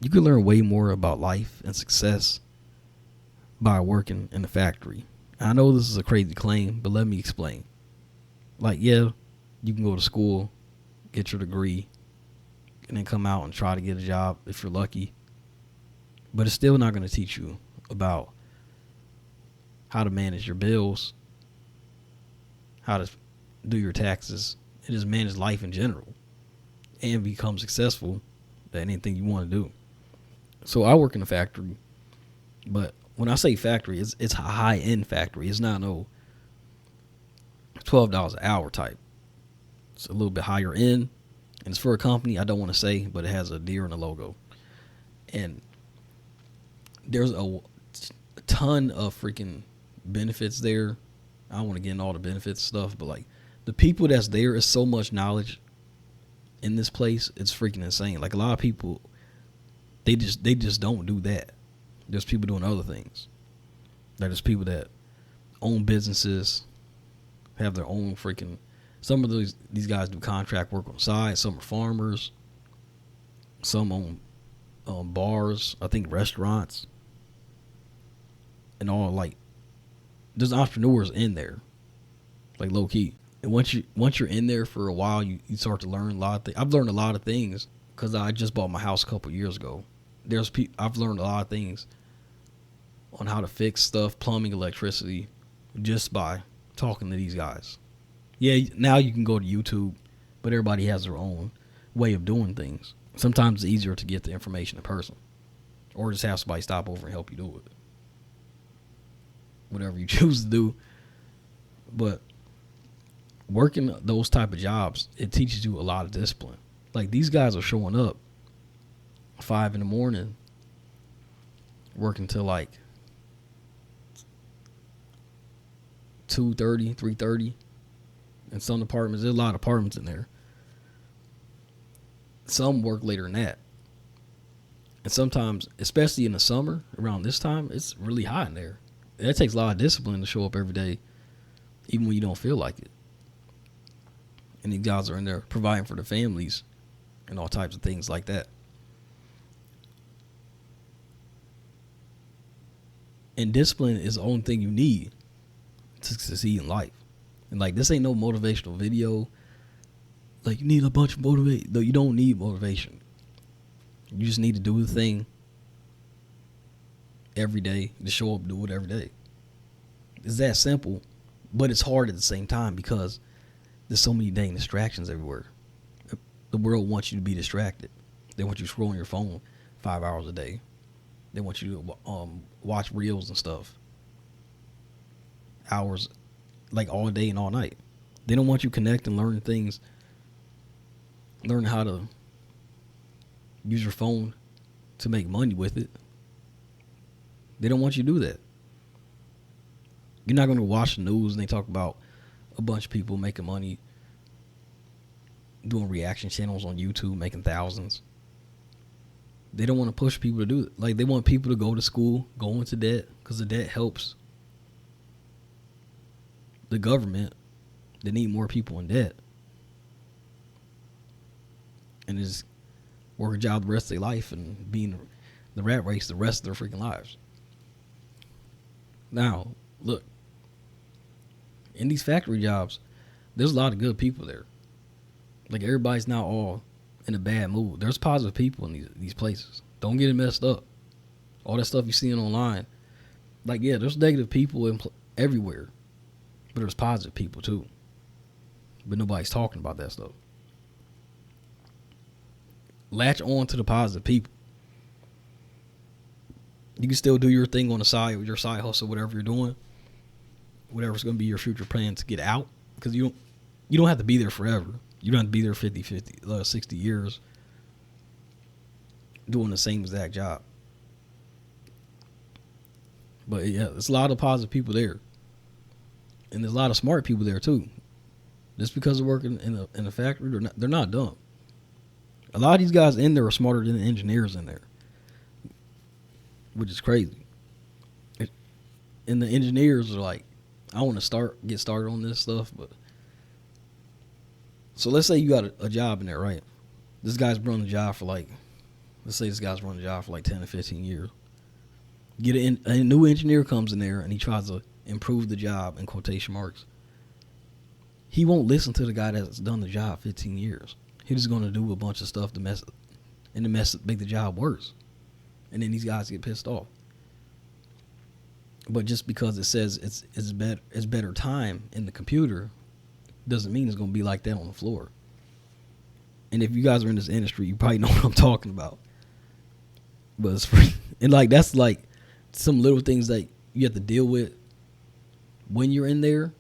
You can learn way more about life and success by working in a factory. I know this is a crazy claim, but let me explain. Like, yeah, you can go to school, get your degree, and then come out and try to get a job if you're lucky. But it's still not going to teach you about how to manage your bills, how to do your taxes, and just manage life in general and become successful at anything you want to do. So I work in a factory, but when I say factory, it's a high-end factory. It's not no $12 an hour type. It's a little bit higher end, and it's for a company I don't want to say, but it has a deer and a logo. And there's a ton of freaking benefits there. I don't want to get into all the benefits stuff, but like the people that's there is so much knowledge in this place. It's freaking insane. Like a lot of people, they just don't do that. There's people doing other things. There's people that own businesses, have their own freaking. Some of these guys do contract work on the side. Some are farmers. Some own bars. I think restaurants. And all like there's entrepreneurs in there, like low key. And once you're in there for a while, you start to learn a lot of things. I've learned a lot of things because I just bought my house a couple years ago. I've learned a lot of things on how to fix stuff, plumbing, electricity, just by talking to these guys. Yeah, now you can go to YouTube, but everybody has their own way of doing things. Sometimes it's easier to get the information in person, or just have somebody stop over and help you do it. Whatever you choose to do. But working those type of jobs, it teaches you a lot of discipline. Like these guys are showing up 5 a.m, working till like 2:30, 3:30. In some apartments, there's a lot of apartments in there. Some work later than that. And sometimes, especially in the summer, around this time, it's really hot in there. That takes a lot of discipline to show up every day, even when you don't feel like it. And these guys are in there providing for their families and all types of things like that. And discipline is the only thing you need to succeed in life. And like, this ain't no motivational video. Like, you need a bunch of motivation. No, you don't need motivation. You just need to do the thing every day, to show up and do it every day. It's that simple, but it's hard at the same time because there's so many dang distractions everywhere. The world wants you to be distracted. They want you scrolling your phone 5 hours a day. They want you to watch reels and stuff. Hours, like all day and all night. They don't want you connecting, learning things, learning how to use your phone to make money with it. They don't want you to do that. You're not going to watch the news and they talk about a bunch of people making money doing reaction channels on YouTube, making thousands. They don't want to push people to do it. Like, they want people to go to school, go into debt, because the debt helps the government. They need more people in debt. And just work a job the rest of their life and be in the rat race the rest of their freaking lives. Now, look, in these factory jobs, there's a lot of good people there. Like, everybody's not all in a bad mood. There's positive people in these places. Don't get it messed up. All that stuff you're seeing online, like, yeah, there's negative people everywhere, but there's positive people too. But nobody's talking about that stuff. Latch on to the positive people. You can still do your thing on the side with your side hustle, whatever you're doing, whatever's going to be your future plan to get out, because you don't have to be there forever. You don't have to be there 60 years doing the same exact job. But yeah, there's a lot of positive people there. And there's a lot of smart people there too. Just because they're working in a factory, they're not dumb. A lot of these guys in there are smarter than the engineers in there, which is crazy. And the engineers are like, I want to get started on this stuff, but so let's say you got a job in there, right? This guy's been on the job for like Let's say this guy's running a job for like 10 to 15 years. A new engineer comes in there and he tries to improve the job in quotation marks. He won't listen to the guy that's done the job 15 years. He's just going to do a bunch of stuff to make the job worse. And then these guys get pissed off. But just because it says it's better time in the computer doesn't mean it's going to be like that on the floor. And if you guys are in this industry, you probably know what I'm talking about. But it's free. And like that's like some little things that you have to deal with when you're in there.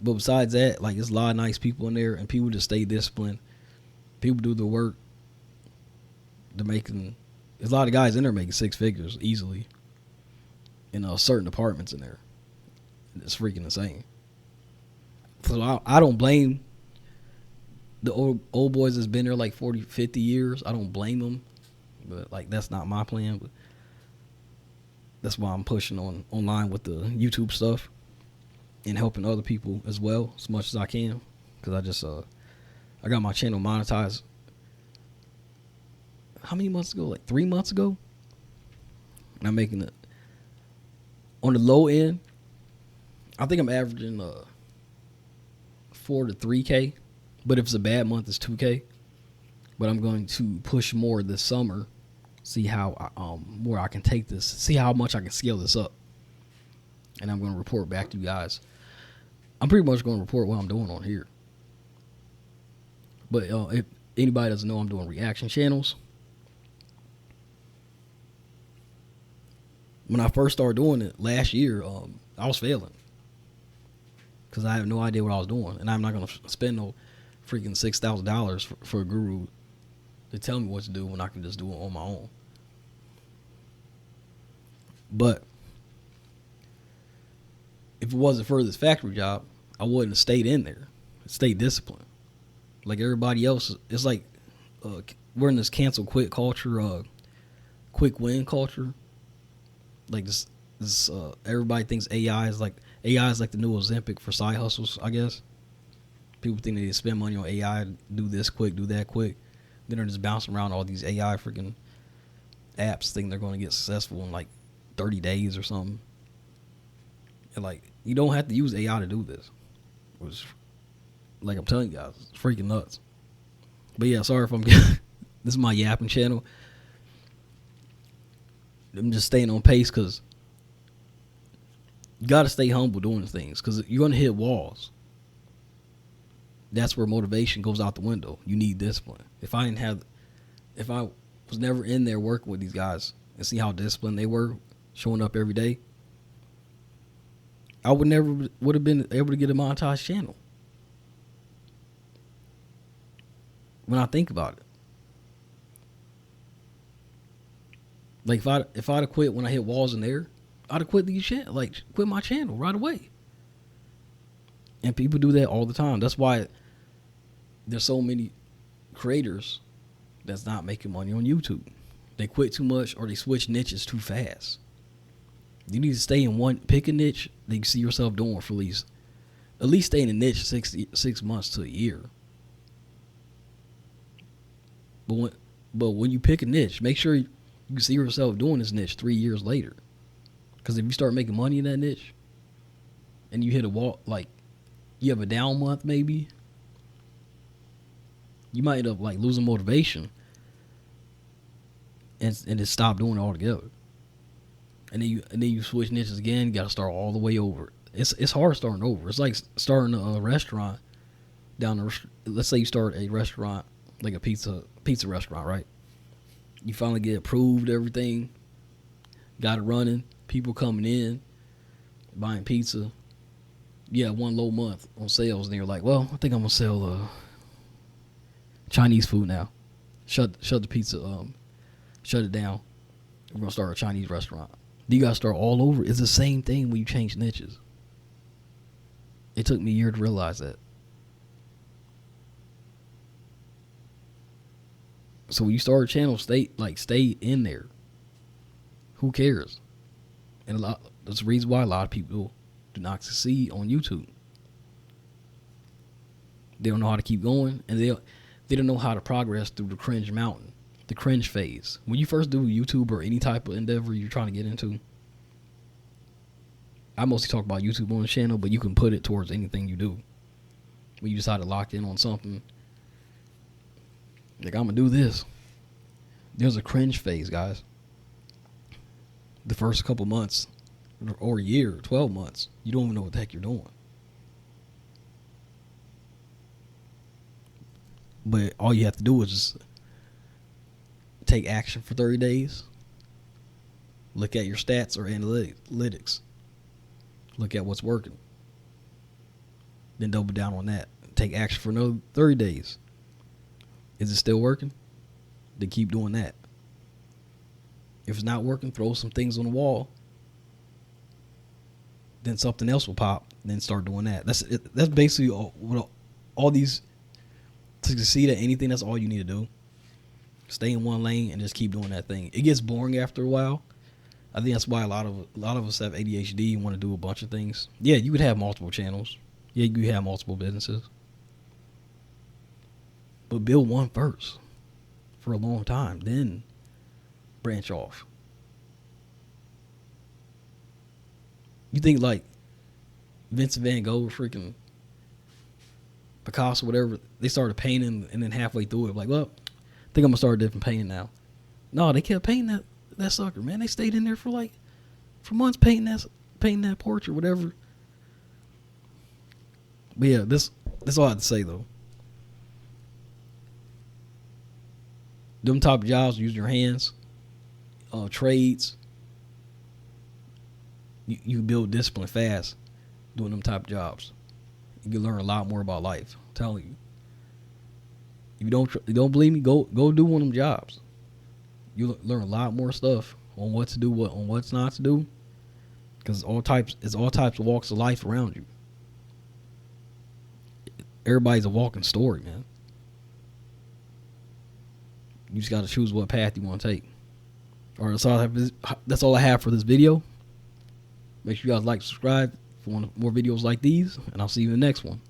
But besides that, like, there's a lot of nice people in there, and people just stay disciplined. People do the work. There's a lot of guys in there making six figures easily in certain departments in there. It's freaking insane. So I don't blame the old boys that's been there like 40, 50 years. I don't blame them. But, like, that's not my plan. But that's why I'm pushing online with the YouTube stuff and helping other people as well as much as I can. Because I got my channel monetized. How many months ago? Like 3 months ago? And I'm making it on the low end. I think I'm averaging 4 to 3K. But if it's a bad month, it's 2K. But I'm going to push more this summer. See how more I can take this. See how much I can scale this up. And I'm going to report back to you guys. I'm pretty much going to report what I'm doing on here. But if anybody doesn't know, I'm doing reaction channels. When I first started doing it last year, I was failing. Because I have no idea what I was doing. And I'm not going to spend no freaking $6,000 for a guru to tell me what to do when I can just do it on my own. But if it wasn't for this factory job, I wouldn't have stayed in there. Stayed disciplined. Like everybody else, it's like we're in this cancel quit culture, quick win culture. Like this everybody thinks AI is like the new Ozempic for side hustles, I guess. People think they need to spend money on AI, do this quick, do that quick. Then they're just bouncing around all these AI freaking apps, thinking they're going to get successful in like 30 days or something. And like, you don't have to use AI to do this. Which, like I'm telling you guys, it's freaking nuts. But yeah, sorry if I'm this is my yapping channel. I'm just staying on pace because you got to stay humble doing things because you're going to hit walls. That's where motivation goes out the window. You need discipline. If I was never in there working with these guys and see how disciplined they were, showing up every day, I would have been able to get a monetized channel. When I think about it, like if I'd have quit when I hit walls in there, I'd have quit quit my channel right away. And people do that all the time. That's why there's so many creators that's not making money on YouTube. They quit too much or they switch niches too fast. You need to stay in pick a niche that you see yourself doing for at least stay in a niche 6 months to a year. But when you pick a niche, make sure you see yourself doing this niche 3 years later. Because if you start making money in that niche and you hit a wall, like you have a down month maybe, you might end up like losing motivation and just stop doing it altogether. And then you switch niches again. You got to start all the way over. It's hard starting over. It's like starting a restaurant let's say you start a restaurant like a pizza restaurant, right? You finally get approved, everything, got it running, people coming in, buying pizza. Yeah, one low month on sales, and you're like, well, I think I'm gonna sell Chinese food now. Shut the pizza, shut it down. We're gonna start a Chinese restaurant. You gotta start all over. It's the same thing when you change niches. It took me a year to realize that. So when you start a channel, stay in there. Who cares? And that's the reason why a lot of people do not succeed on YouTube. They don't know how to keep going, and they don't know how to progress through the cringe mountain. The cringe phase. When you first do YouTube or any type of endeavor you're trying to get into, I mostly talk about YouTube on the channel, but you can put it towards anything you do. When you decide to lock in on something, like, I'm gonna do this. There's a cringe phase, guys. The first couple months, or a year, 12 months, you don't even know what the heck you're doing. But all you have to do is just take action for 30 days. Look at your stats or analytics. Look at what's working. Then double down on that. Take action for another 30 days. Is it still working? Then keep doing that. If it's not working, throw some things on the wall. Then something else will pop. Then start doing that. That's basically all these. To succeed at anything, that's all you need to do. Stay in one lane and just keep doing that thing. It gets boring after a while. I think that's why a lot of us have ADHD and want to do a bunch of things. Yeah, you could have multiple channels. Yeah, you could have multiple businesses. But build one first for a long time, then branch off. You think like Vincent Van Gogh, freaking Picasso, whatever, they started painting and then halfway through it, like, well, I think I'm gonna start a different painting now. No, they kept painting that sucker, man. They stayed in there for months painting that portrait, whatever. But yeah, that's all I have to say though. Them type of jobs, use your hands, trades. You build discipline fast doing them type of jobs. You can learn a lot more about life. I'm telling you. If you don't believe me, go do one of them jobs. You learn a lot more stuff on what to do, on what's not to do. Because it's all types of walks of life around you. Everybody's a walking story, man. You just got to choose what path you want to take. All right, that's all I have for this video. Make sure you guys like, subscribe for more videos like these, and I'll see you in the next one.